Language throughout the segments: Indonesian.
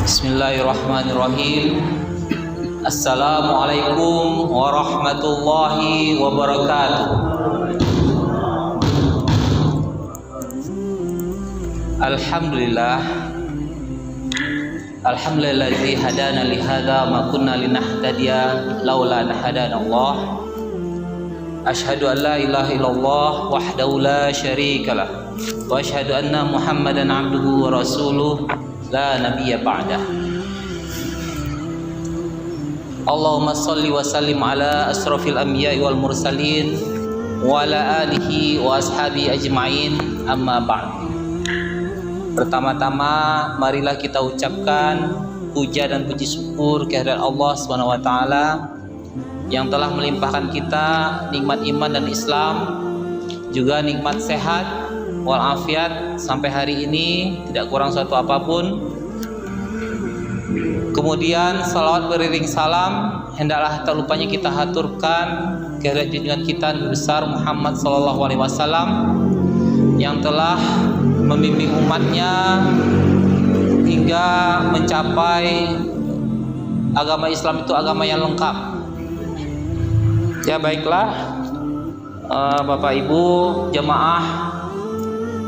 Bismillahirrahmanirrahim. Assalamualaikum warahmatullahi wabarakatuh. Alhamdulillah. Alhamdulillazi hadana li hadza ma kunna linahtadiya laula an hadana Allah. Asyhadu an la ilaha illallah wahdahu la syarikalah wa asyhadu anna Muhammadan abduhu wa rasuluh la nabiyya ba'dah. Allahumma salli wa sallim ala asrafil anbiya'i wal mursalin wa ala alihi wa ashabi ajma'in, amma ba'd. Pertama-tama marilah kita ucapkan puja dan puji syukur kehadirat Allah Subhanahu wa taala yang telah melimpahkan kita nikmat iman dan Islam, juga nikmat sehat walafiat sampai hari ini, tidak kurang suatu apapun. Kemudian salawat beriring salam hendaklah tak lupanya kita haturkan kehadirat junjungan kita Nabi besar Muhammad sallallahu alaihi wasallam yang telah membimbing umatnya hingga mencapai agama Islam itu agama yang lengkap. Ya baiklah, Bapak Ibu jamaah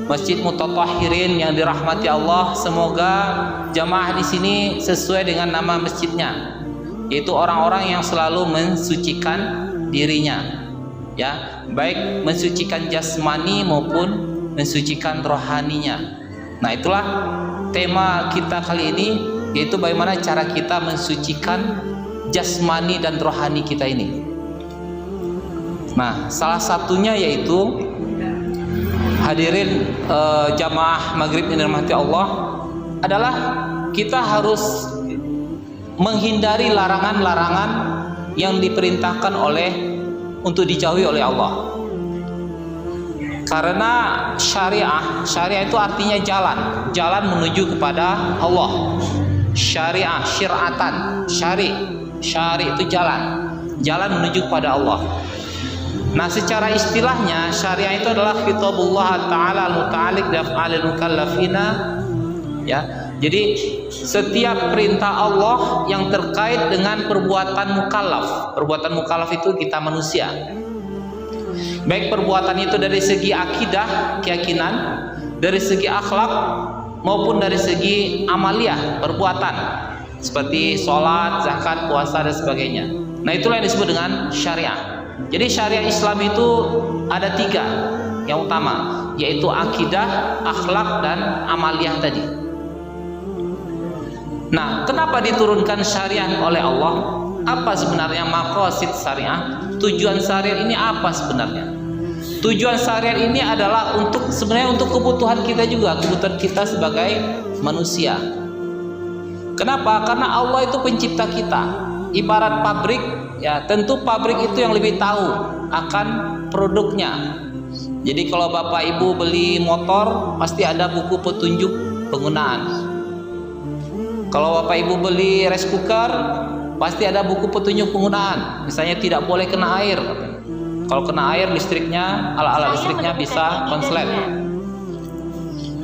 Masjid Mutatahhirin yang dirahmati Allah, semoga jamaah di sini sesuai dengan nama masjidnya, yaitu orang-orang yang selalu mensucikan dirinya, ya, baik mensucikan jasmani maupun mensucikan rohaninya. Nah, itulah tema kita kali ini, yaitu bagaimana cara kita mensucikan jasmani dan rohani kita ini. Nah, salah satunya yaitu hadirin jamaah maghrib yang dirahmati Allah adalah kita harus menghindari larangan-larangan yang diperintahkan untuk dijauhi oleh Allah. Karena syariah itu artinya jalan menuju kepada Allah. Syariah, syir'atan, syari itu jalan menuju kepada Allah. Nah, secara istilahnya syariah itu adalah khitabullah ta'ala al-muta'alliq bi af'alil mukallafina, ya. Jadi setiap perintah Allah yang terkait dengan perbuatan mukallaf. Perbuatan mukallaf itu kita manusia. Baik perbuatan itu dari segi akidah, keyakinan, dari segi akhlak maupun dari segi amaliyah, perbuatan seperti sholat, zakat, puasa dan sebagainya. Nah, itulah yang disebut dengan syariah. Jadi syariah Islam itu ada 3 yang utama, yaitu akidah, akhlak dan amaliyah tadi. Nah, kenapa diturunkan syariah oleh Allah? Apa sebenarnya maqasid syariah? Tujuan syariah ini apa sebenarnya? Tujuan syariah ini adalah sebenarnya untuk kebutuhan kita juga, kebutuhan kita sebagai manusia. Kenapa? Karena Allah itu pencipta kita. Ibarat pabrik, ya, tentu pabrik itu yang lebih tahu akan produknya. Jadi kalau Bapak Ibu beli motor, pasti ada buku petunjuk penggunaan. Kalau Bapak Ibu beli rice cooker, pasti ada buku petunjuk penggunaan. Misalnya tidak boleh kena air. Kalau kena air, alat listriknya bisa konslet.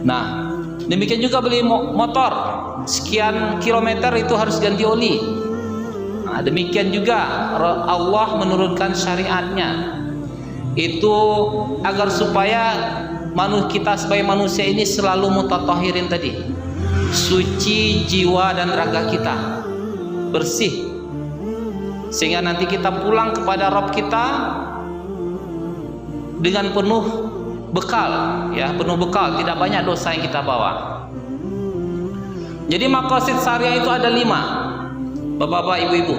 Nah, demikian juga beli motor, sekian kilometer itu harus ganti oli. Nah, demikian juga Allah menurunkan syariatnya itu agar supaya kita sebagai manusia ini selalu mutatahhirin tadi, suci jiwa dan raga kita, bersih, sehingga nanti kita pulang kepada Rabb kita dengan penuh bekal, ya, penuh bekal, tidak banyak dosa yang kita bawa. Jadi maqasid syariah itu ada 5, Bapak-bapak, ibu-ibu.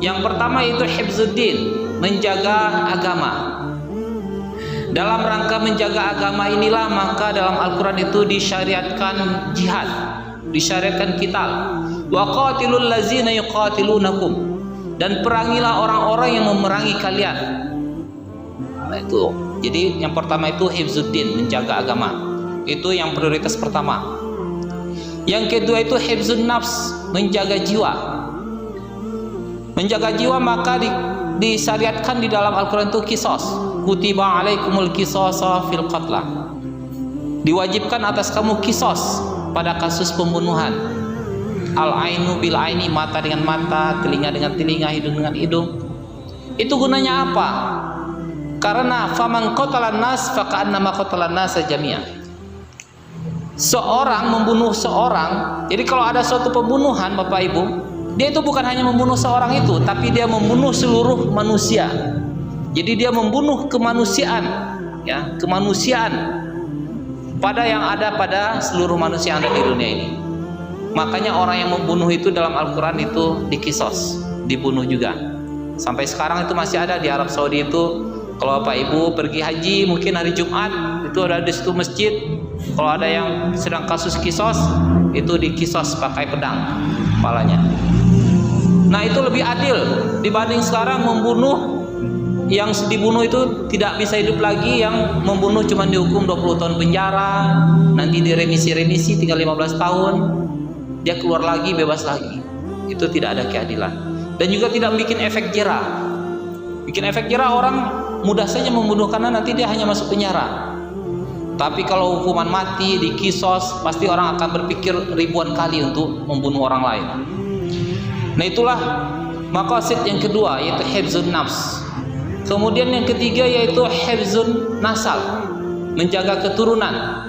Yang pertama itu hifzuddin, menjaga agama. Dalam rangka menjaga agama inilah maka dalam Al-Quran itu disyariatkan jihad, disyariatkan qital. Wa qatilul ladzina yuqatilunakum, dan perangilah orang-orang yang memerangi kalian. Nah, itu. Jadi yang pertama itu hifzuddin, menjaga agama. Itu yang prioritas pertama. Yang kedua itu hifzun nafs, menjaga jiwa. Menjaga jiwa maka disyariatkan di dalam Al-Quran itu qisas. Kutiba alaikumul qisasa fil qatlah. diwajibkan atas kamu kisos pada kasus pembunuhan. Al-ainu bil aini, mata dengan mata, telinga dengan telinga, hidung dengan hidung. Itu gunanya apa? Karena faman qatalan nas faka'annama qatalan nasa jami'a. Seorang membunuh seorang, jadi kalau ada suatu pembunuhan Bapak Ibu, dia itu bukan hanya membunuh seorang itu, tapi dia membunuh seluruh manusia. Jadi dia membunuh kemanusiaan, ya, kemanusiaan pada yang ada pada seluruh manusia yang ada di dunia ini. Makanya orang yang membunuh itu dalam Al-Quran itu dikisos, dibunuh juga. Sampai sekarang itu masih ada di Arab Saudi itu. Kalau Bapak Ibu pergi haji mungkin hari Jumat, itu ada di situ masjid. Kalau ada yang sedang kasus kisos, itu dikisos pakai pedang kepalanya. Nah itu lebih adil dibanding sekarang membunuh, yang dibunuh itu tidak bisa hidup lagi, yang membunuh cuma dihukum 20 tahun penjara, nanti diremisi-remisi tinggal 15 tahun, dia keluar lagi bebas lagi. Itu tidak ada keadilan. Dan juga tidak bikin efek jera. Bikin efek jera, orang mudah saja membunuh karena nanti dia hanya masuk penjara. Tapi kalau hukuman mati dikisos, pasti orang akan berpikir ribuan kali untuk membunuh orang lain. Nah itulah maqasid yang kedua, yaitu hifzun nafs. Kemudian yang ketiga yaitu hifzun nasal, menjaga keturunan.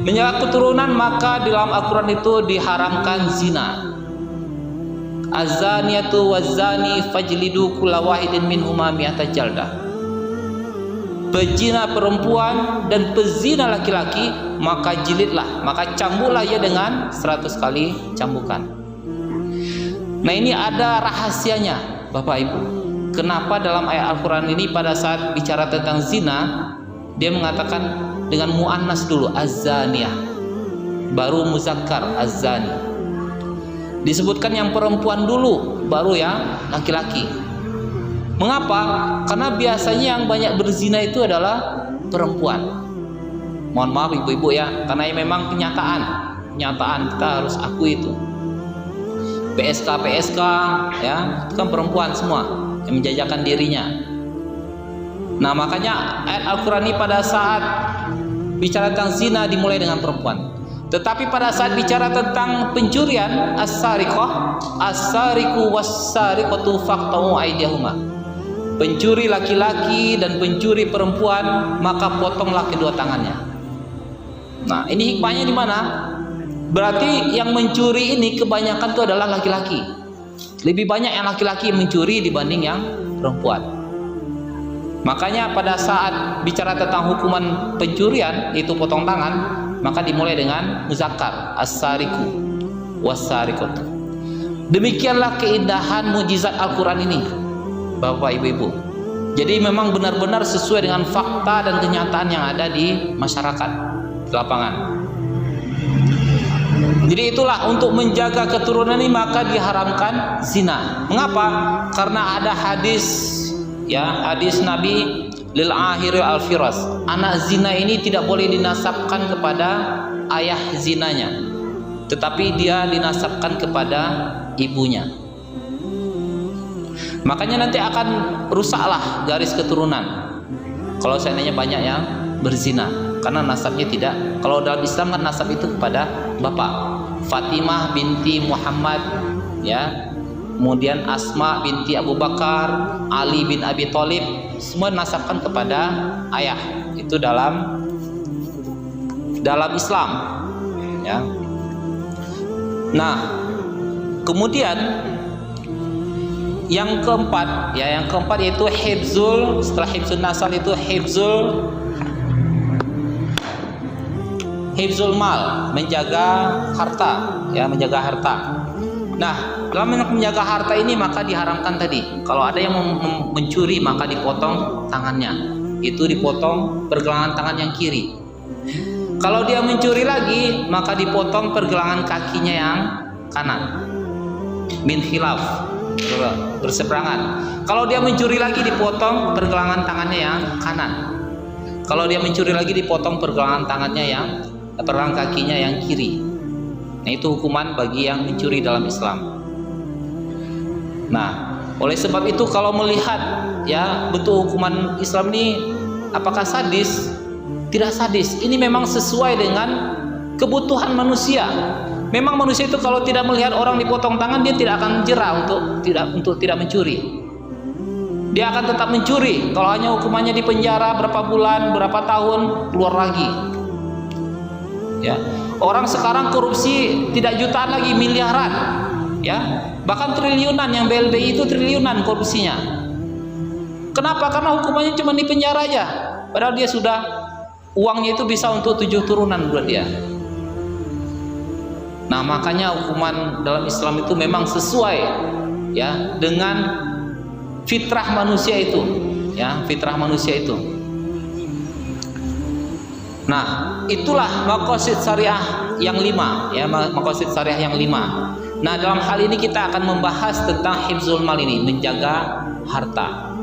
Menjaga keturunan, maka di dalam Al-Quran itu diharamkan zina. Az-zaniyatu waz-zani fajlidu kulla wahidin minhuma mi'ata jaldah. Pezina perempuan dan pezina laki-laki, maka jilidlah, maka cambuklah ia dengan 100 kali cambukan. Nah ini ada rahasianya Bapak Ibu. Kenapa dalam ayat Al-Quran ini pada saat bicara tentang zina, dia mengatakan dengan mu'annas dulu, az-zaniyah, baru muzakkar az-zani. Disebutkan yang perempuan dulu, baru yang laki-laki. Mengapa? Karena biasanya yang banyak berzina itu adalah perempuan. Mohon maaf ibu-ibu ya, karena memang kenyataan kita harus akui itu. PSK ya, itu kan perempuan semua yang menjajakan dirinya. Nah makanya ayat Al-Quran ini pada saat bicara tentang zina dimulai dengan perempuan. Tetapi pada saat bicara tentang pencurian, as-sariqu was-sariqatu faqta'u aydiyahuma, pencuri laki-laki dan pencuri perempuan, maka potonglah kedua tangannya. Nah ini hikmahnya di mana? Berarti yang mencuri ini kebanyakan itu adalah laki-laki. Lebih banyak yang laki-laki mencuri dibanding yang perempuan. Makanya pada saat bicara tentang hukuman pencurian, itu potong tangan, maka dimulai dengan muzakkar, as-sariqu was-sariqatu. Demikianlah keindahan mukjizat Al-Quran ini Bapak Ibu-ibu. Jadi memang benar-benar sesuai dengan fakta dan kenyataan yang ada di masyarakat, di lapangan. Jadi itulah, untuk menjaga keturunan ini maka diharamkan zina. Mengapa? Karena ada hadis, ya, hadis Nabi, lil ahiri al firas, anak zina ini tidak boleh dinasabkan kepada ayah zinanya, tetapi dia dinasabkan kepada ibunya. Makanya nanti akan rusaklah garis keturunan kalau seandainya banyak yang berzina, karena nasabnya tidak. Kalau dalam Islam kan nasab itu kepada bapak. Fatimah binti Muhammad, ya, kemudian Asma binti Abu Bakar, Ali bin Abi Thalib, semua nasabkan kepada ayah. Itu dalam Islam, ya. Nah kemudian yang keempat, ya, yang keempat yaitu hifzul, setelah hifzul nasal itu hifzul mal, menjaga harta, ya, menjaga harta. Nah dalam menjaga harta ini maka diharamkan tadi, kalau ada yang mencuri maka dipotong tangannya, itu dipotong pergelangan tangan yang kiri. Kalau dia mencuri lagi maka dipotong pergelangan kakinya yang kanan, min khilaf, berseberangan. Kalau dia mencuri lagi dipotong pergelangan tangannya yang kanan. Kalau dia mencuri lagi dipotong pergelangan kakinya yang kiri. Nah itu hukuman bagi yang mencuri dalam Islam. Nah oleh sebab itu kalau melihat, ya, bentuk hukuman Islam ini apakah sadis? Tidak sadis. Ini memang sesuai dengan kebutuhan manusia. Memang manusia itu kalau tidak melihat orang dipotong tangan, dia tidak akan jerah untuk tidak mencuri. Dia akan tetap mencuri. Kalau hanya hukumannya di penjara berapa bulan, berapa tahun, keluar lagi. Ya, orang sekarang korupsi tidak jutaan lagi, miliaran. Ya, bahkan triliunan. Yang BLBI itu triliunan korupsinya. Kenapa? Karena hukumannya cuma di penjara aja. Padahal dia sudah, uangnya itu bisa untuk 7 turunan buat dia. Nah, makanya hukuman dalam Islam itu memang sesuai ya dengan fitrah manusia itu, ya, fitrah manusia itu. Nah, itulah maqasid syariah yang 5, ya, maqasid syariah yang 5. Nah, dalam hal ini kita akan membahas tentang hifzul mal ini, menjaga harta.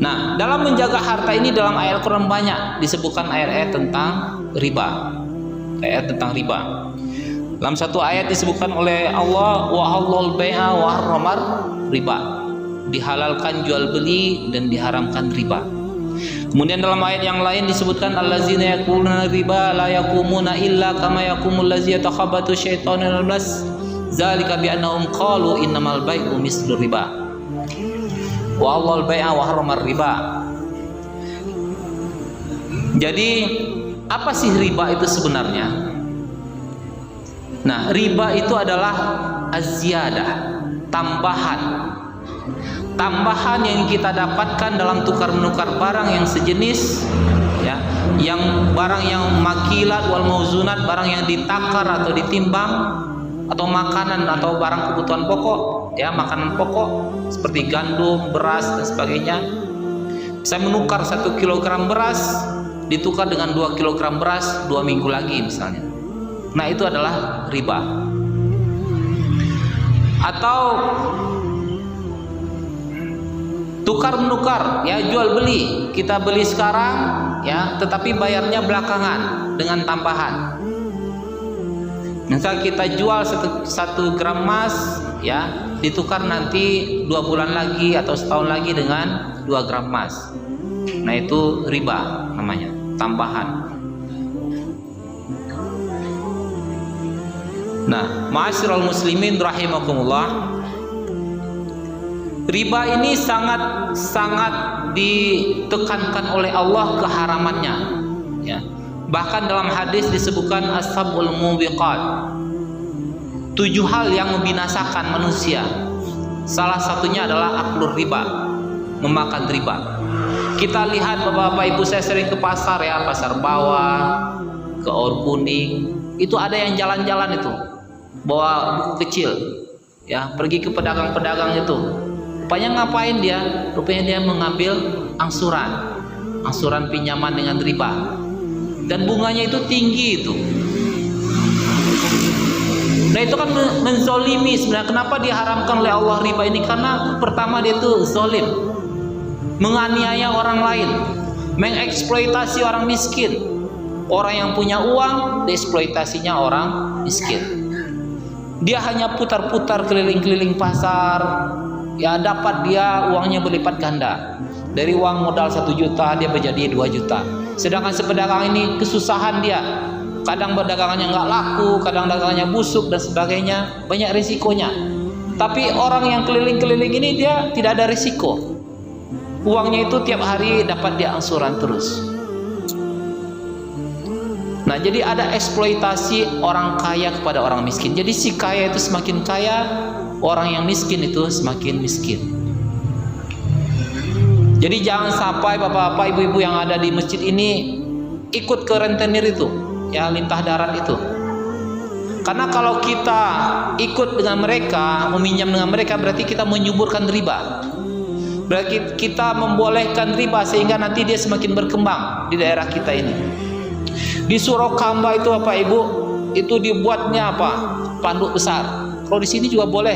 Nah, dalam menjaga harta ini dalam ayat Al-Quran banyak disebutkan ayat-ayat tentang riba. Ayat tentang riba. Dalam satu ayat disebutkan oleh Allah, wa halal bai'a wa harramar riba. Dihalalkan jual beli dan diharamkan riba. Kemudian dalam ayat yang lain disebutkan allazina yakuluna riba la yakumuna illa kama yakumul ladzi yatakhabatu syaitanu minal mas zalika bi annahum qalu innamal bai'u mislu riba. Wa halal bai'a wa harramar riba. Jadi apa sih riba itu sebenarnya? Nah, riba itu adalah az-ziyadah, tambahan. Tambahan yang kita dapatkan dalam tukar menukar barang yang sejenis, ya, yang barang yang makilat wal mauzunat, barang yang ditakar atau ditimbang, atau makanan atau barang kebutuhan pokok, ya, makanan pokok seperti gandum, beras dan sebagainya. Saya menukar 1 kilogram beras ditukar dengan 2 kilogram beras 2 minggu lagi misalnya. Nah, itu adalah riba. Atau tukar menukar, ya, jual beli. Kita beli sekarang, ya, tetapi bayarnya belakangan dengan tambahan. Misal kita jual 1 gram emas, ya, ditukar nanti 2 bulan lagi atau setahun lagi dengan 2 gram emas. Nah, itu riba namanya, tambahan. Nah, ma'asyiral muslimin rahimakumullah, riba ini sangat ditekankan oleh Allah keharamannya, ya. Bahkan dalam hadis disebutkan as-sab'ul mubiqat, 7 hal yang membinasakan manusia. Salah satunya adalah aklur riba, memakan riba. Kita lihat bapak-bapak ibu, saya sering ke pasar, ya, pasar bawah, ke Or Kuning, itu ada yang jalan-jalan itu bawa buku kecil, ya, pergi ke pedagang-pedagang itu. Rupanya ngapain dia? Rupanya dia mengambil angsuran pinjaman dengan riba, dan bunganya itu tinggi itu. Nah, itu kan menzolimi sebenarnya. Kenapa diharamkan oleh Allah riba ini? Karena pertama dia itu zolim, menganiaya orang lain, mengeksploitasi orang miskin. Orang yang punya uang dieksploitasinya orang miskin. Dia hanya putar-putar keliling-keliling pasar, ya, dapat dia uangnya berlipat ganda. Dari uang modal 1 juta dia menjadi 2 juta. Sedangkan sepedagang ini kesusahan dia. Kadang berdagangannya nggak laku, kadang dagangannya busuk dan sebagainya, banyak risikonya. Tapi orang yang keliling-keliling ini dia tidak ada risiko. Uangnya itu tiap hari dapat dia angsuran terus. Nah, jadi ada eksploitasi orang kaya kepada orang miskin. Jadi si kaya itu semakin kaya, orang yang miskin itu semakin miskin. Jadi jangan sampai bapak-bapak, ibu-ibu yang ada di masjid ini ikut ke rentenir itu, ya, lintah darat itu. Karena kalau kita ikut dengan mereka, meminjam dengan mereka, berarti kita menyuburkan riba. Berarti kita membolehkan riba sehingga nanti dia semakin berkembang di daerah kita ini. Di Surokamba itu Bapak Ibu, itu dibuatnya apa? Panduk besar. Kalau di sini juga boleh.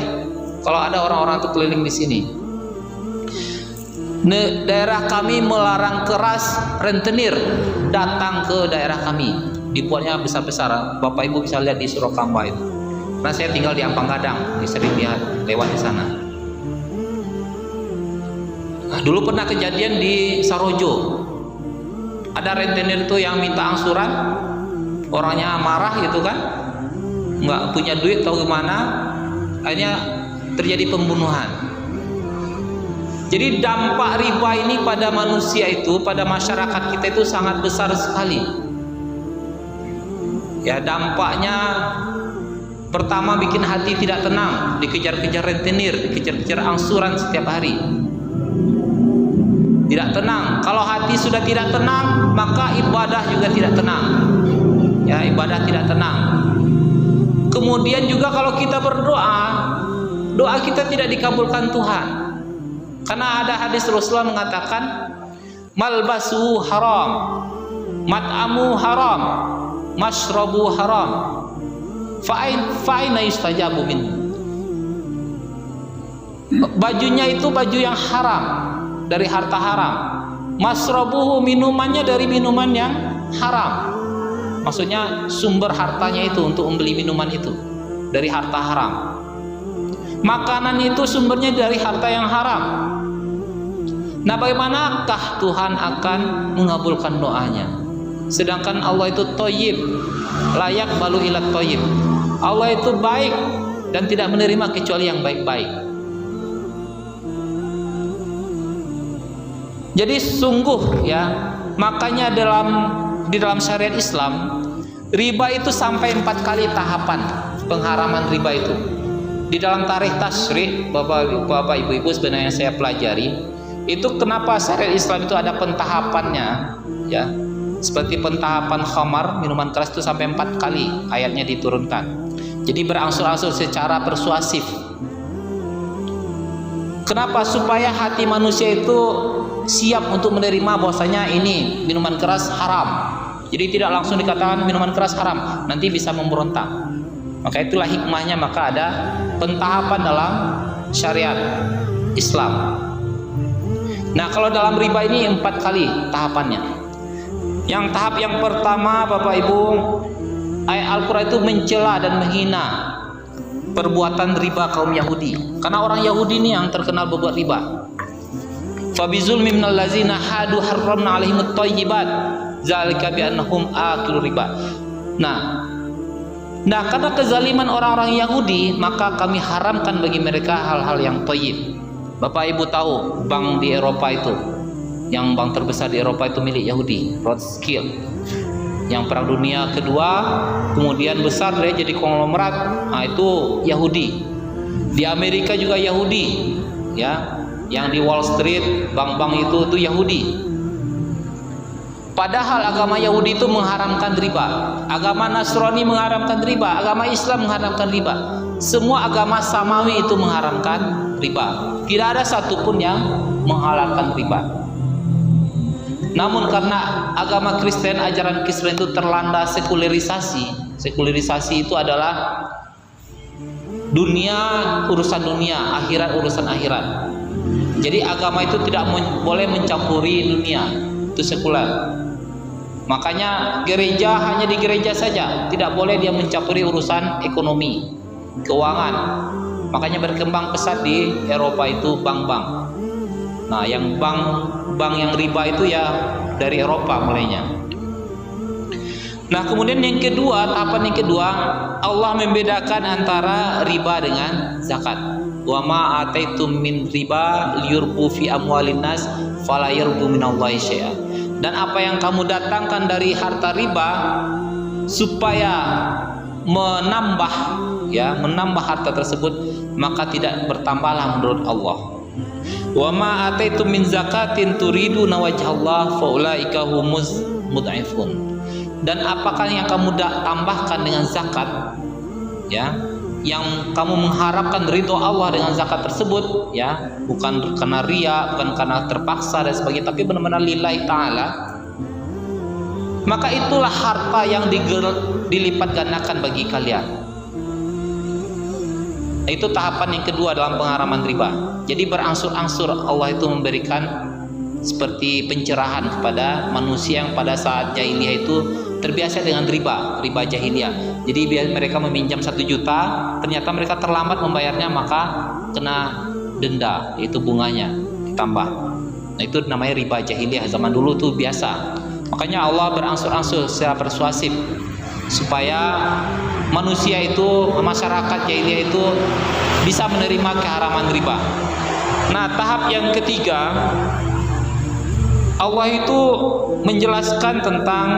Kalau ada orang-orang itu keliling di sini. Daerah kami melarang keras rentenir datang ke daerah kami. Dibuatnya besar-besar. Bapak Ibu bisa lihat di Surokamba itu. Karena saya tinggal di Ampang Gadang, sering lihat lewat di sana. Nah, dulu pernah kejadian di Sarojo. Ada rentenir itu yang minta angsuran, orangnya marah gitu kan. nggak punya duit tahu gimana, akhirnya terjadi pembunuhan. Jadi dampak riba ini pada manusia itu, pada masyarakat kita itu sangat besar sekali. Ya, dampaknya pertama bikin hati tidak tenang, dikejar-kejar rentenir, dikejar-kejar angsuran setiap hari. Tidak tenang. Kalau hati sudah tidak tenang, maka ibadah juga tidak tenang. Ya, ibadah tidak tenang. Kemudian juga kalau kita berdoa, doa kita tidak dikabulkan Tuhan. Karena ada hadis Rasulullah mengatakan, malbasu haram, mat'amu haram, mashrabu haram, fa'ina yustajabu min. Bajunya itu baju yang haram, dari harta haram. Masrabuhu, minumannya dari minuman yang haram. Maksudnya sumber hartanya itu untuk membeli minuman itu dari harta haram. Makanan itu sumbernya dari harta yang haram. Nah, bagaimanakah Tuhan akan mengabulkan doanya? Sedangkan Allah itu thayyib, layak balu ilat thayyib. Allah itu baik dan tidak menerima kecuali yang baik-baik. Jadi sungguh ya, makanya di dalam syariat Islam, riba itu sampai 4 kali tahapan pengharaman riba itu. Di dalam tarikh tasyrik, Bapak Ibu sebenarnya saya pelajari, itu kenapa syariat Islam itu ada pentahapannya, ya. Seperti pentahapan khamar, minuman keras itu sampai 4 kali ayatnya diturunkan. Jadi berangsur-angsur secara persuasif. Kenapa? Supaya hati manusia itu siap untuk menerima bahwasanya ini minuman keras haram. Jadi tidak langsung dikatakan minuman keras haram, nanti bisa memberontak. Maka itulah hikmahnya, maka ada pentahapan dalam syariat Islam. Nah, kalau dalam riba ini 4 kali tahapannya. Yang tahap yang pertama, Bapak Ibu, ayat Al-Quran itu mencela dan menghina perbuatan riba kaum Yahudi. Karena orang Yahudi ini yang terkenal berbuat riba. Fabizulmi minal ladzina hadu harramna alaihimut thayyibat zalika biannahum akilu riba. Nah, karena kezaliman orang-orang Yahudi, maka kami haramkan bagi mereka hal-hal yang thayyib. Bapak Ibu tahu bank di Eropa itu, yang bank terbesar di Eropa itu milik Yahudi, Rothschild. Yang Perang Dunia Kedua kemudian besar dia jadi konglomerat, nah itu Yahudi. Di Amerika juga Yahudi, ya. Yang di Wall Street, bank-bank itu Yahudi. Padahal agama Yahudi itu mengharamkan riba, agama Nasrani mengharamkan riba, agama Islam mengharamkan riba. Semua agama samawi itu mengharamkan riba. Tidak ada satupun yang menghalalkan riba. Namun karena agama Kristen, ajaran Kristen itu terlanda sekularisasi. Sekularisasi itu adalah dunia urusan dunia, akhirat urusan akhirat. Jadi agama itu tidak boleh mencampuri dunia, itu sekuler. Makanya gereja hanya di gereja saja, tidak boleh dia mencampuri urusan ekonomi, keuangan. Makanya berkembang pesat di Eropa itu bank-bank. Nah, yang bank yang riba itu ya dari Eropa mulainya. Nah, kemudian yang kedua, tahapan yang kedua, Allah membedakan antara riba dengan zakat. Wa ma ataitum min riba liyurbu fi amwalin nas fala yarbu minallahi syai'a. Dan apa yang kamu datangkan dari harta riba supaya menambah harta tersebut, maka tidak bertambahlah menurut Allah. Wa ma ataitum min zakatin turiduna wajhallah faulaika humuz mud'ifun. Dan apakah yang kamu tambahkan dengan zakat, ya, yang kamu mengharapkan ridho Allah dengan zakat tersebut, ya, bukan karena ria, bukan karena terpaksa dan sebagainya, tapi benar-benar lillahi ta'ala, maka itulah harta yang dilipat gandakan bagi kalian. Itu tahapan yang kedua dalam pengharaman riba. Jadi berangsur-angsur Allah itu memberikan seperti pencerahan kepada manusia yang pada saat jahiliyah itu terbiasa dengan riba jahiliyah. Jadi mereka meminjam 1 juta, ternyata mereka terlambat membayarnya, maka kena denda, yaitu bunganya ditambah. Nah, itu namanya riba jahiliyah, zaman dulu tuh biasa. Makanya Allah berangsur-angsur secara persuasif supaya manusia itu, masyarakat jahiliyah itu bisa menerima keharaman riba. Nah, tahap yang ketiga, Allah itu menjelaskan tentang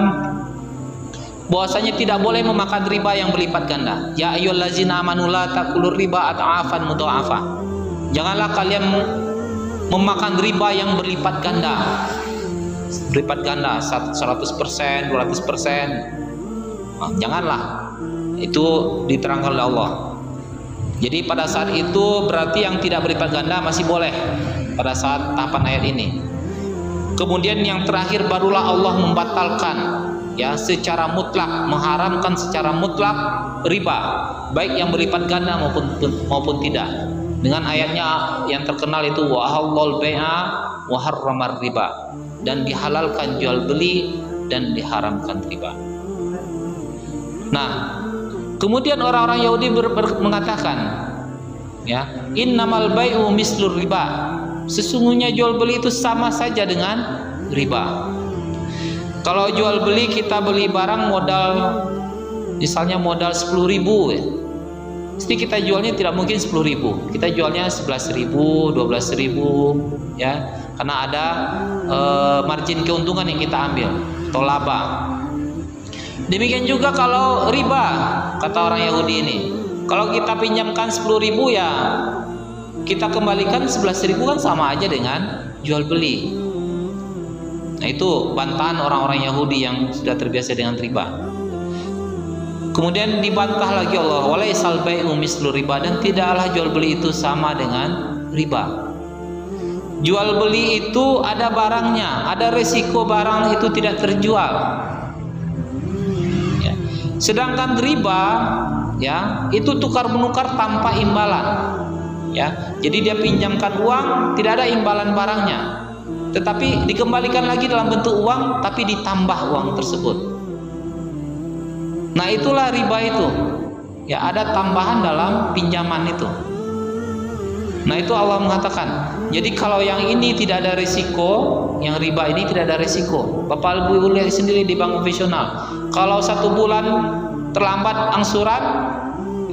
bahwasanya tidak boleh memakan riba yang berlipat ganda. Ya ayyuhallazina amanu la taqulur riba at'afan mudha'afa. Janganlah kalian memakan riba yang berlipat ganda. Berlipat ganda 100%, 200%. Nah, janganlah. Itu diterangkan oleh Allah. Jadi pada saat itu berarti yang tidak berlipat ganda masih boleh pada saat tahapan ayat ini. Kemudian yang terakhir barulah Allah membatalkan ya secara mutlak, mengharamkan secara mutlak riba, baik yang berlipat ganda maupun tidak. Dengan ayatnya yang terkenal itu wa ahallal bai'a wa harramar riba, dan dihalalkan jual beli dan diharamkan riba. Nah, kemudian orang-orang Yahudi mengatakan, ya, innamal bai'u mislur riba. Sesungguhnya jual beli itu sama saja dengan riba. Kalau jual beli, kita beli barang modal, misalnya modal 10.000 ya. Mesti kita jualnya tidak mungkin 10.000. Kita jualnya 11.000, 12.000 ya. Karena ada margin keuntungan yang kita ambil atau laba. Demikian juga kalau riba, kata orang Yahudi ini. Kalau kita pinjamkan 10.000 ya kita kembalikan 11.000, kan sama aja dengan jual beli. Nah, itu bantahan orang-orang Yahudi yang sudah terbiasa dengan riba. Kemudian dibantah lagi Allah, walaisal bai'u mislu riba, dan tidaklah jual beli itu sama dengan riba. Jual beli itu ada barangnya, ada resiko barang itu tidak terjual. Ya. Sedangkan riba, ya, itu tukar menukar tanpa imbalan. Ya, jadi dia pinjamkan uang, tidak ada imbalan barangnya, tetapi dikembalikan lagi dalam bentuk uang, tapi ditambah uang tersebut. Nah, itulah riba itu. Ya, ada tambahan dalam pinjaman itu. Nah, itu Allah mengatakan. Jadi kalau yang ini tidak ada risiko, yang riba ini tidak ada risiko. Bapak Ibu lihat sendiri di bank konvensional. Kalau 1 bulan terlambat angsuran,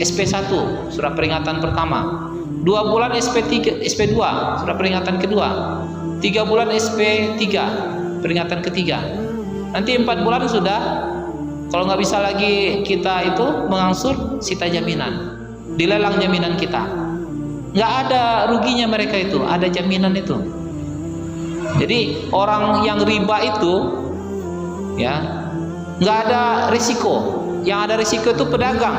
SP1, surat peringatan pertama. 2 bulan SP2, surat peringatan kedua. 3 bulan SP3, peringatan ketiga. Nanti 4 bulan sudah, kalau nggak bisa lagi kita itu mengangsur, sita jaminan, dilelang jaminan kita. Nggak ada ruginya mereka itu, ada jaminan itu. Jadi orang yang riba itu, ya, nggak ada risiko. Yang ada risiko itu pedagang.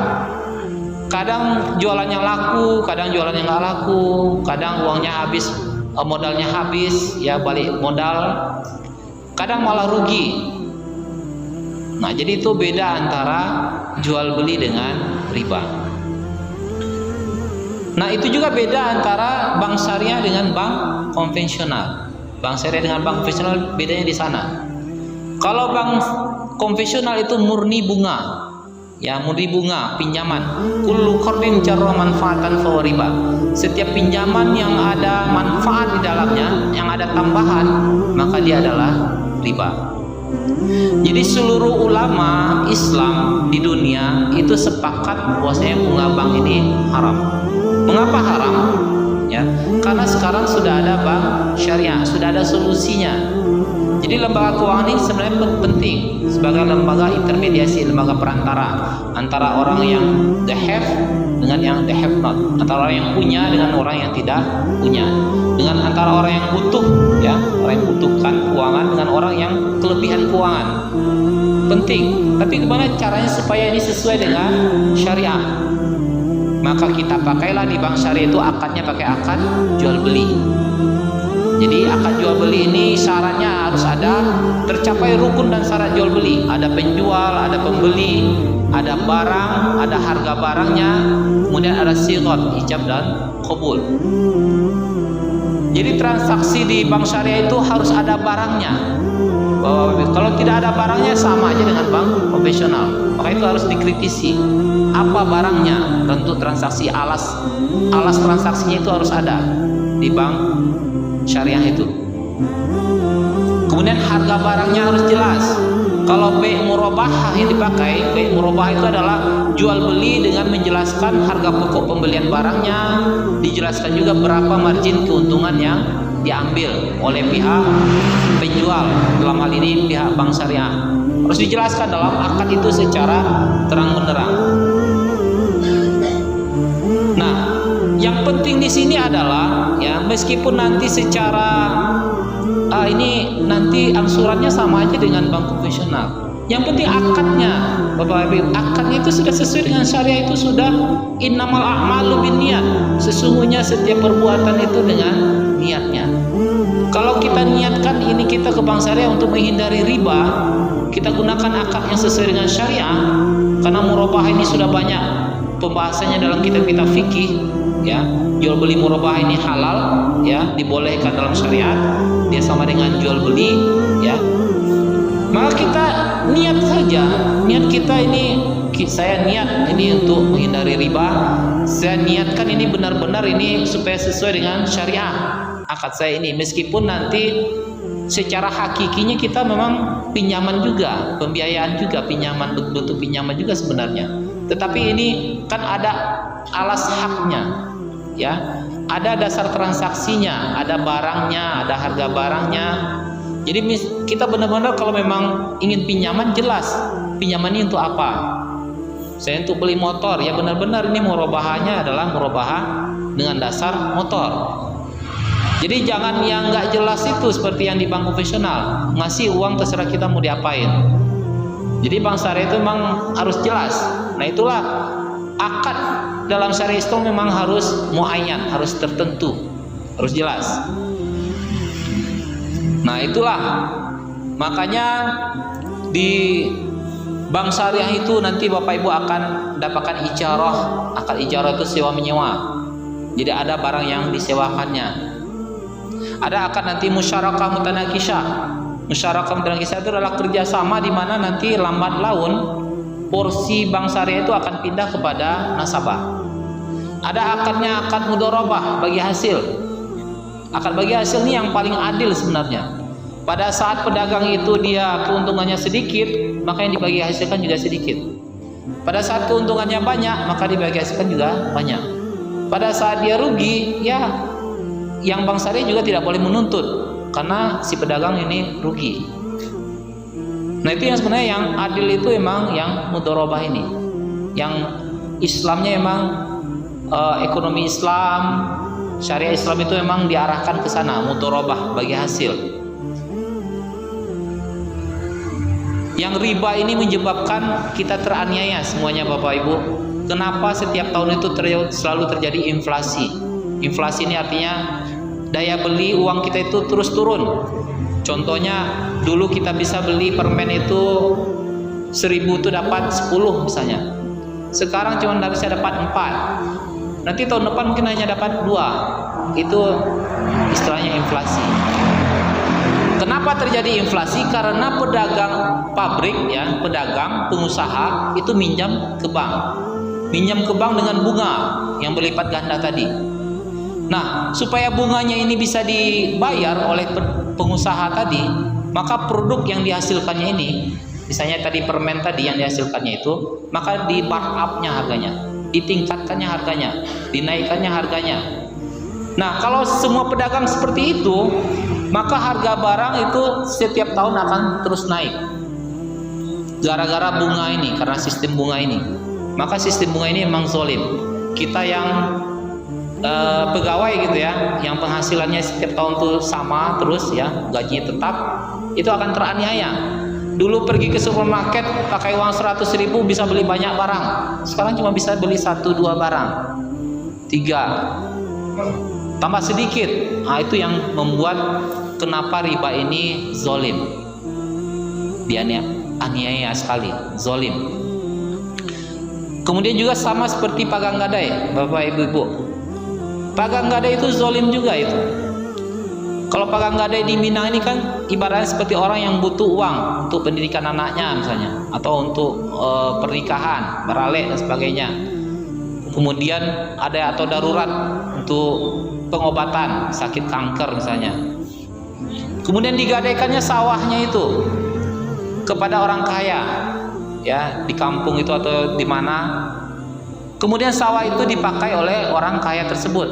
Kadang jualannya laku, kadang jualannya nggak laku, kadang uangnya habis, modalnya habis, ya balik modal, kadang malah rugi. Nah, jadi itu beda antara jual beli dengan riba. Nah, itu juga beda antara bank syariah dengan bank konvensional. Bank syariah dengan bank konvensional bedanya di sana. Kalau bank konvensional itu murni bunga. Ya, murni bunga, pinjaman. Kullu qardin jarra manfaatan fa riba. Setiap pinjaman yang ada manfaat di dalamnya, yang ada tambahan, maka dia adalah riba. Jadi seluruh ulama Islam di dunia itu sepakat bahwasanya bunga bank ini haram. Mengapa haram? Ya, karena sekarang sudah ada bank syariah, sudah ada solusinya. Jadi lembaga keuangan ini sebenarnya penting sebagai lembaga intermediasi, lembaga perantara antara orang yang the have dengan yang the have not, antara orang yang punya dengan orang yang tidak punya, dengan antara orang yang butuh, ya, orang yang butuhkan keuangan dengan orang yang kelebihan keuangan. Penting. Tapi gimana caranya supaya ini sesuai dengan syariah? Maka kita pakailah di bank syariah itu akadnya pakai akad jual beli. Jadi akad jual beli ini syaratnya harus ada, tercapai rukun dan syarat jual beli. Ada penjual, ada pembeli, ada barang, ada harga barangnya, kemudian ada sighah, ijab dan qabul. Jadi transaksi di bank syariah itu harus ada barangnya. Kalau tidak ada barangnya sama aja dengan bank konvensional. Maka itu harus dikritisi. Apa barangnya? Tentu transaksi alas transaksinya itu harus ada di bank syariah itu. Kemudian harga barangnya harus jelas. Kalau bei murabahah yang dipakai, bei murabahah itu adalah jual beli dengan menjelaskan harga pokok pembelian barangnya, dijelaskan juga berapa margin keuntungan yang diambil oleh pihak penjual, dalam hal ini pihak bank syariah. Harus dijelaskan dalam akad itu secara terang benderang. Nah, yang penting di sini adalah ya, meskipun nanti secara ini nanti angsurannya sama aja dengan bank konvensional. Yang penting akadnya, Bapak Ibu, akadnya itu sudah sesuai dengan syariah, itu sudah innamal a'malu binniyat. Sesungguhnya setiap perbuatan itu dengan niatnya. Kalau kita niatkan ini kita ke bank syariah untuk menghindari riba, kita gunakan akad yang sesuai dengan syariah, karena murabahah ini sudah banyak pembahasannya dalam kitab-kitab fikih, ya. Jual beli murabahah ini halal, ya, dibolehkan dalam syariat. Dia sama dengan jual beli, ya. Maka kita niat saja, niat kita ini, saya niat ini untuk menghindari riba, saya niatkan ini benar-benar ini supaya sesuai dengan syariah akad saya ini, meskipun nanti secara hakikinya kita memang pinjaman juga, pembiayaan juga, pinjaman, bentuk pinjaman juga sebenarnya, tetapi ini kan ada alas haknya, ya, ada dasar transaksinya, ada barangnya, ada harga barangnya. Jadi kita benar-benar kalau memang ingin pinjaman, jelas pinjaman ini untuk apa. Saya untuk beli motor, ya benar-benar ini murabahahnya adalah murabahah dengan dasar motor. Jadi jangan yang nggak jelas itu seperti yang di bank konvensional, ngasih uang terserah kita mau diapain. Jadi bank syariah itu memang harus jelas. Nah itulah akad dalam syariah Islam memang harus muayyan, harus tertentu, harus jelas. Nah itulah makanya di bank syariah itu nanti Bapak Ibu akan mendapatkan ijarah. Akad ijarah itu sewa menyewa. Jadi ada barang yang disewakannya. Ada akad nanti musyarakah mutanakisah. Musyarakah mutanakisah itu adalah kerjasama di mana nanti lambat laun porsi bank syariah itu akan pindah kepada nasabah. Ada akadnya akad mudharabah, bagi hasil. Akad bagi hasil ini yang paling adil sebenarnya. Pada saat pedagang itu dia keuntungannya sedikit, maka yang dibagi hasilkan juga sedikit. Pada saat keuntungannya banyak, maka dibagi hasilkan juga banyak. Pada saat dia rugi, ya yang bank syariah juga tidak boleh menuntut karena si pedagang ini rugi. Nah itu yang sebenarnya yang adil itu emang yang mudharabah ini, yang Islamnya emang ekonomi Islam, syariah Islam itu memang diarahkan ke sana, mudharabah, bagi hasil. Yang riba ini menyebabkan kita teraniaya semuanya Bapak Ibu. Kenapa setiap tahun itu selalu terjadi inflasi? Inflasi ini artinya daya beli uang kita itu terus turun. Contohnya dulu kita bisa beli permen itu 1000 itu dapat 10 misalnya. Sekarang cuma bisa dapat 4. Nanti tahun depan mungkin hanya dapat 2. Itu istilahnya inflasi. Kenapa terjadi inflasi? Karena pedagang pabrik, ya, pedagang, pengusaha itu minjam ke bank. Minjam ke bank dengan bunga yang berlipat ganda tadi. Nah, supaya bunganya ini bisa dibayar oleh pengusaha tadi, maka produk yang dihasilkannya ini, misalnya tadi permen tadi yang dihasilkannya itu, maka di markup-nya harganya, ditingkatkannya harganya, dinaikkannya harganya. Nah, kalau semua pedagang seperti itu, maka harga barang itu setiap tahun akan terus naik. Gara-gara bunga ini, karena sistem bunga ini. Maka sistem bunga ini memang zalim. Kita yang pegawai gitu ya, yang penghasilannya setiap tahun tuh sama terus ya, gajinya tetap, itu akan teraniaya. Dulu pergi ke supermarket pakai uang 100.000 bisa beli banyak barang, sekarang cuma bisa beli 1-2 barang, 3 tambah sedikit. Nah itu yang membuat kenapa riba ini zalim, dia aniaya sekali, zalim. Kemudian juga sama seperti pagang gadai Bapak Ibu. Pagang gadai itu zalim juga itu. Kalau pagang gadai di Minang ini kan ibaratnya seperti orang yang butuh uang untuk pendidikan anaknya misalnya, atau untuk pernikahan, beralek dan sebagainya. Kemudian ada atau darurat untuk pengobatan sakit kanker misalnya. Kemudian digadaikannya sawahnya itu. kepada orang kaya, ya, di kampung itu atau di mana. Kemudian sawah itu dipakai oleh orang kaya tersebut.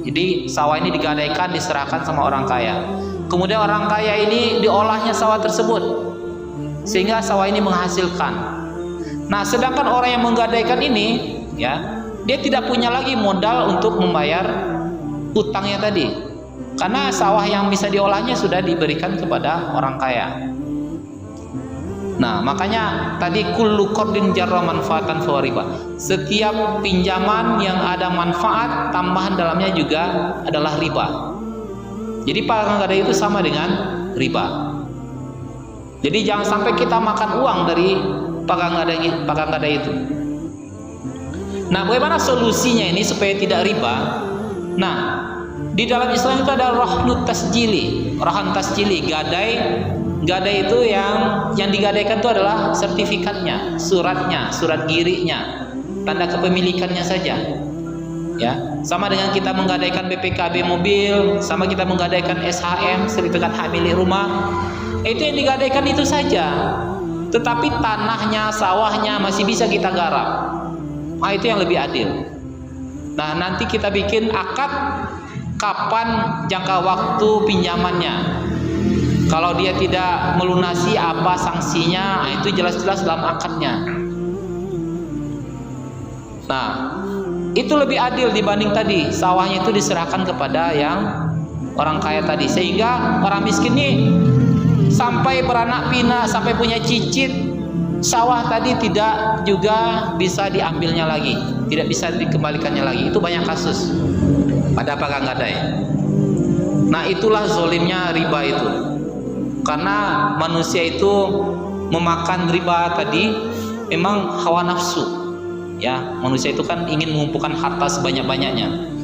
Jadi sawah ini digadaikan, diserahkan sama orang kaya. Kemudian orang kaya ini diolahnya sawah tersebut sehingga sawah ini menghasilkan. Nah, sedangkan orang yang menggadaikan ini, ya, dia tidak punya lagi modal untuk membayar utangnya tadi, karena sawah yang bisa diolahnya sudah diberikan kepada orang kaya. Nah, makanya tadi kullu qardin jarra manfaatan fa riba. Setiap pinjaman yang ada manfaat, tambahan dalamnya juga adalah riba. Jadi pagang gadai itu sama dengan riba. Jadi jangan sampai kita makan uang dari pagang gadai itu. Nah, bagaimana solusinya ini supaya tidak riba? Nah, di dalam Islam itu ada rahan tasjili, gadai itu yang digadaikan itu adalah sertifikatnya, suratnya, surat girinya, tanda kepemilikannya saja. Ya, sama dengan kita menggadaikan BPKB mobil, sama kita menggadaikan SHM, sertifikat hak milik rumah. Itu yang digadaikan itu saja. Tetapi tanahnya, sawahnya masih bisa kita garap. Nah, itu yang lebih adil. Nah, nanti kita bikin akad kapan jangka waktu pinjamannya. Kalau dia tidak melunasi, apa sanksinya? Nah, itu jelas-jelas dalam akadnya. Nah, itu lebih adil dibanding tadi sawahnya itu diserahkan kepada yang orang kaya tadi, sehingga orang miskin ini sampai beranak pinak, sampai punya cicit, sawah tadi tidak juga bisa diambilnya lagi, tidak bisa dikembalikannya lagi. Itu banyak kasus pada pagang gadai. Nah, itulah zolimnya riba itu, karena manusia itu memakan riba tadi memang hawa nafsu. Ya, manusia itu kan ingin mengumpulkan harta sebanyak-banyaknya.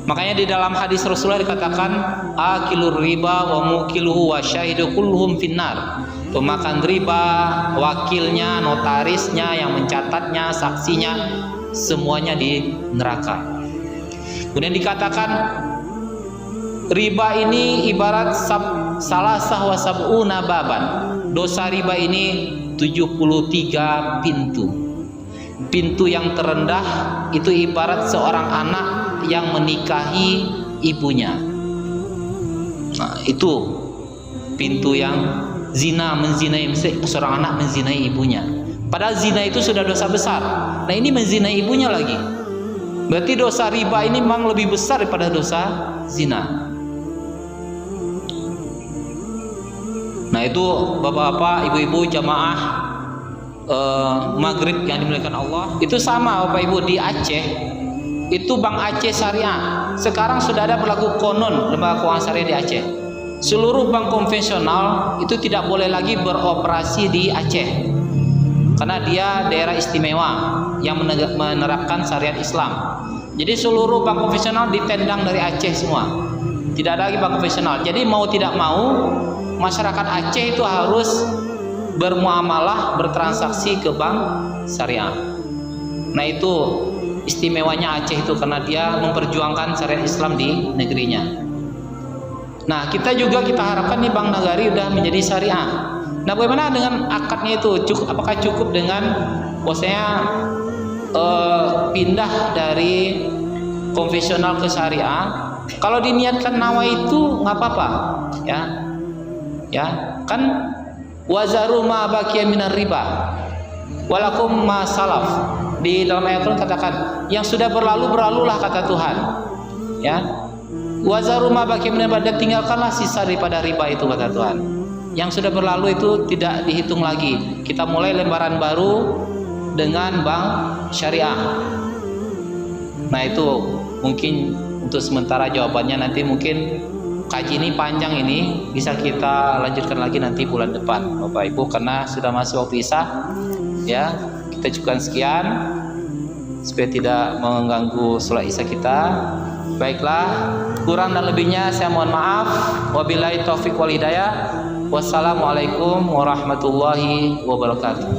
Makanya di dalam hadis Rasulullah dikatakan akilur riba wa mukiluhu wa syahidu kulluhum finnar. Pemakan riba, wakilnya, notarisnya, yang mencatatnya, saksinya, semuanya di neraka. Kemudian dikatakan riba ini ibarat salasah wa sab'una baban. Dosa riba ini 73 pintu. Pintu yang terendah itu ibarat seorang anak yang menikahi ibunya. Nah, itu pintu yang menzinai seorang anak menzinai ibunya. Padahal zina itu sudah dosa besar. Nah, ini menzinai ibunya lagi. Berarti dosa riba ini memang lebih besar daripada dosa zina. Nah, itu bapak-bapak, ibu-ibu jamaah maghrib yang dimuliakan Allah, itu sama Bapak Ibu. Di Aceh itu Bank Aceh Syariah sekarang sudah ada berlaku konon lembaga keuangan syariah di Aceh. Seluruh bank konvensional itu tidak boleh lagi beroperasi di Aceh karena dia daerah istimewa yang menerapkan syariat Islam. Jadi seluruh bank konvensional ditendang dari Aceh semua, tidak ada lagi bank konvensional. Jadi mau tidak mau masyarakat Aceh itu harus bermuamalah, bertransaksi ke bank syariah. Nah, itu istimewanya Aceh itu, karena dia memperjuangkan syariat Islam di negerinya. Nah, kita harapkan nih Bank Nagari udah menjadi syariah. Nah, bagaimana dengan akadnya itu? Apakah cukup dengan pindah dari konvensional ke syariah? Kalau diniatkan nawa itu nggak apa-apa, ya kan. Wazaru ma baqiya minar riba walakum ma salaf. Di dalam ayat Al-Qur'an katakan yang sudah berlalu berlalulah, kata Tuhan. Ya. Wazaru ma baqiya minar riba, dan tinggalkanlah sisa daripada riba itu, kata Tuhan. Yang sudah berlalu itu tidak dihitung lagi. Kita mulai lembaran baru dengan bank syariah. Nah, itu mungkin untuk sementara jawabannya. Nanti mungkin kaji ini panjang, ini bisa kita lanjutkan lagi nanti bulan depan Bapak Ibu, karena sudah masuk waktu Isya. Ya, kita cukupkan sekian supaya tidak mengganggu sholat Isya kita. Baiklah, kurang dan lebihnya saya mohon maaf. Wabillahi taufiq wal hidayah. Wassalamualaikum warahmatullahi wabarakatuh.